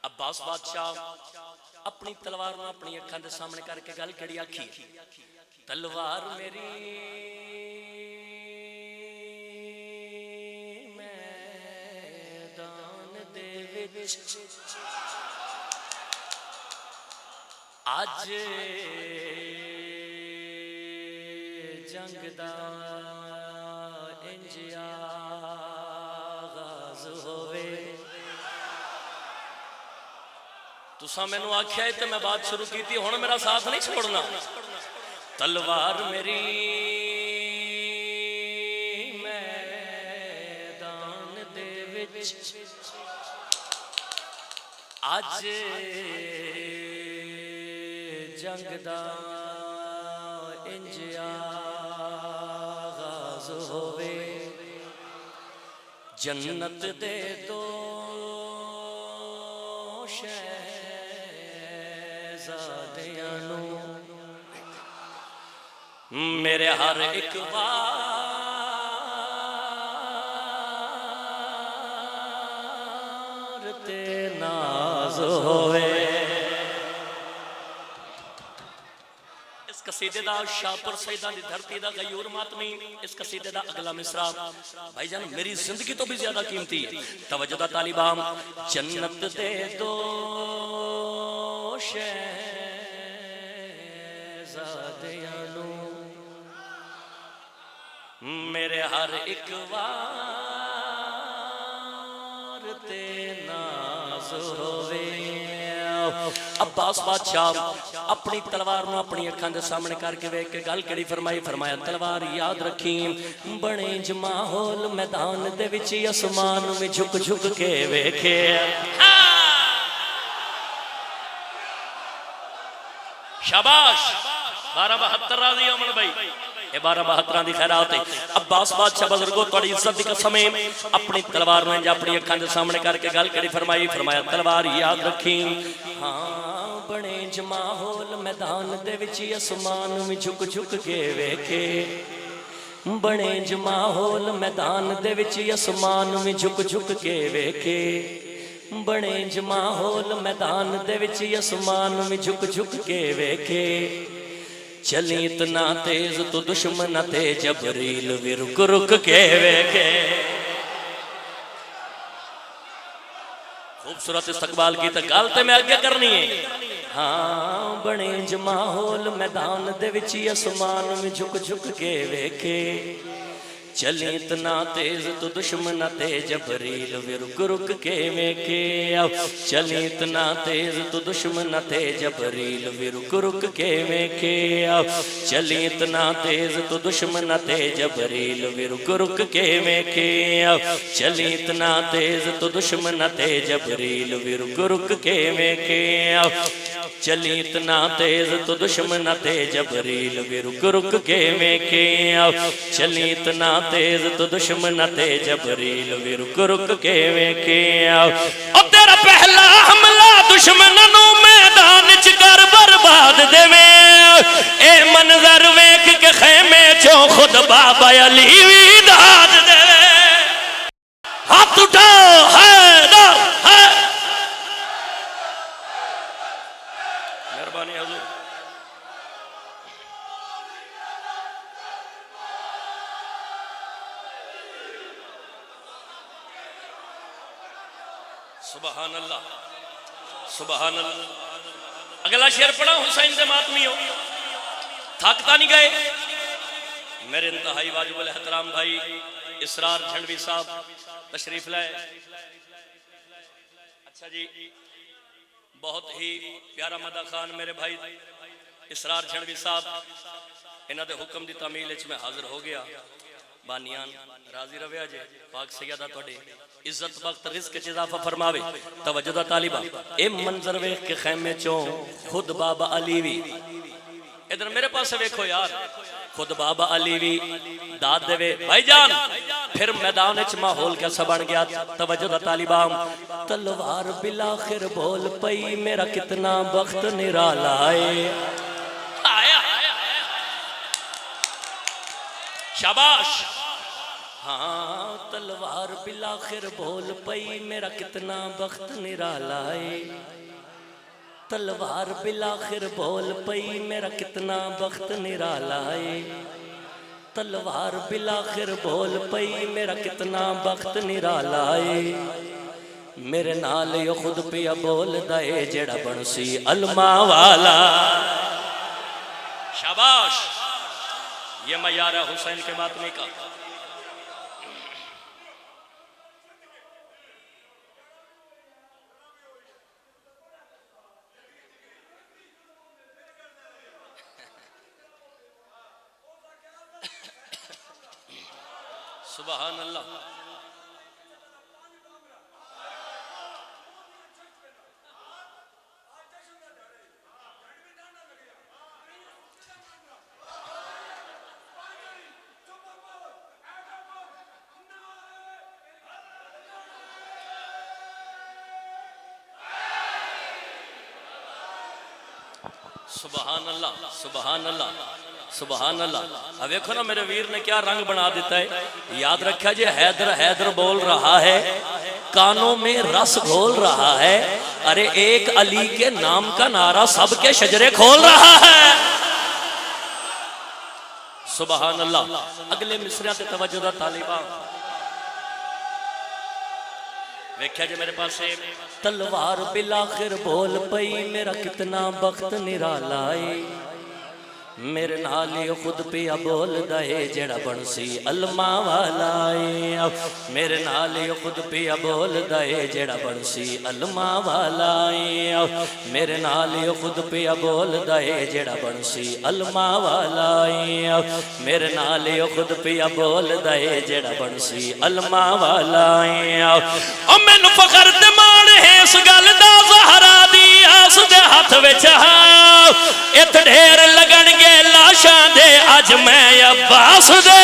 अब्बास बादशाह अपनी तलवार में अपनी अखां दे सामने करके गल कड़ी आखी, तलवार मेरी मैदान दे विच आज जंग दा इंज आगाज होवे। तुसा मैनू आख्या है तो मैं बात शुरू की थी, हुण मेरा साथ नहीं छोड़ना। तलवार मेरी मैदान दे विच आज जंग दा इंज आगाज होवे। जन्नत दे दो शहज़ादियां नू मेरे हर एक वार ते नाज होवे। कसीदे दा शाहपुर सईदा दी धरती दा गयूर मातमी। इस कसीदे दा अगला मिसरा भाईजान मेरी जिंदगी तो भी ज्यादा कीमती है। तवज्जो दा तालिबाम। जन्नत दे दो शहज़ादियां नू मेरे हर एक वार ते नाज होवे। अब्बास बादशाह अपनी तलवार नूं अपनी अखां दे सामने करके वेख के गल कड़ी फरमाई। फरमाया तलवार याद रखी, बने ज माहौल मैदान दे विच आसमान में झुक झुक के वेखे। शाबाश 1272 राजी अमन भाई, 1272 की खैरात है। अब्बास बादशाह बुजुर्गो तुहाडी इज्जत दी कसम है, अपनी तलवार नूं अपनी अखां दे सामने करके गल कड़ी फरमाई। फरमाया तलवार याद रखी, हाँ बने ज माहौल मैदान दे विच आसमान में झुक झुक के वेखे। बने ज माहौल मैदान दे विच आसमान में झुक झुक के वेखे। बने ज माहौल मैदान दे विच आसमान में झुक झुक के वेखे। चली इतना तेज तो दुश्मन थे जबरील भी रुक रुक के वेखे। खूबसूरत इस्तकबाल की तो गल तो मैं आगे करनी है। हाँ बने ज माहौल मैदान दे विच आसमान में झुक झुक के वेखे। चली इतना तेज तो दुश्मन थे जबरील भी रुक रुक के वेखे। चली इतना तेज तो दुश्मन थे जबरील भी रुक रुक के वेखे। चली इतना तेज तो दुश्मन थे जबरील भी रुक रुक के वेखे। चली इतना तेज तो दुश्मन थे जबरील भी रुक रुक के वेखे। चली इतना तेज तो दुश्मन थे जबरील भी रुक रुक के वेखे। चली इतना तेज तो दुश्मन थे जबरील भी रुक रुक के वेखे। और तेरा पहला हमला दुश्मन नू मैदान च कर बर्बाद देवे। ए मंजर वेख के खैमे चो खुद बाबा अली भी दाद देवे। हाथ उठा है मेहरबानी हुजूर। सुभान अल्लाह सुभान अल्लाह। अगला शेर पढ़ा हुसैन दे मातमियों, थकता नहीं गए। मेरे इंतहाई वाजिबुल एहतराम भाई इसरार झंडवी साहब तशरीफ लाए। अच्छा जी, बहुत ही प्यारा मदा खान मेरे भाई इसरार झंडवी साहब, इन्हां दे हुक्म दी तामील विच मैं हाजिर हो गया। बानियान राजी रवे जे पाक सैयदा तुहाडे इज्जत वक्त रिज़्क च इजाफा फरमावे। तवज्जो दा तालिबा। ए मंजर वेख के खैमे चो खुद बाबा अली भी, इधर मेरे पास वेखो यार, खुद बाबा अली भी दाद देवे। भाईजान फिर मैदान च माहौल कैसा बन गया। तवज्जो दा तालिबा। तलवार बिलाखिर बोल पई मेरा कितना वक्त निराला है। शाबाश। हाँ तलवार बिलाखिर बोल पई मेरा कितना बख्त निराला है। तलवार बिलाखिर बोल पई मेरा कितना बख्त निराला है। तलवार बिलाखिर बोल पई मेरा कितना बख्त निराला है। मेरे नाल यो खुद पिया बोलदा है जेड़ा बनसी अलमा वाला। शाबाश, ये मयारा हुसैन के मातमी का। सुभान अल्लाह। सुभान अल्लाह, सुभान अल्लाह, सुभान अल्लाह। अब देखो ना मेरे वीर ने क्या रंग बना देता है। याद रखा जी, हैदर हैदर बोल रहा है, कानों में रस घोल रहा है। अरे एक अली के नाम का नारा सबके शजरे खोल रहा है। सुभान अल्लाह। अगले मिसरा ते तवज्जो दा तालिबा वेख्या जी मेरे पास। तलवार बिलाखिर बोल पई मेरा कितना बख्त निराला है। मेरे नाल खुद पिया बोलदा है जेड़ा बनसी अलमा वाला है। मेरे नाल खुद पिया बोलदा है जेड़ा बनसी अलमा वाला है। मेरे नाल खुद पिया बोलदा है जेड़ा बनसी अलमा वाला है। मेरे नाल खुद पिया बोलदा है जेड़ा बनसी अलमा वाला है। ओ मैनू फखर ते मान है इस गल दा, ज़हरा दी आस दे हथ विच है। इत ढेर लगणगे लाशां दे अज मैं अब्बास दे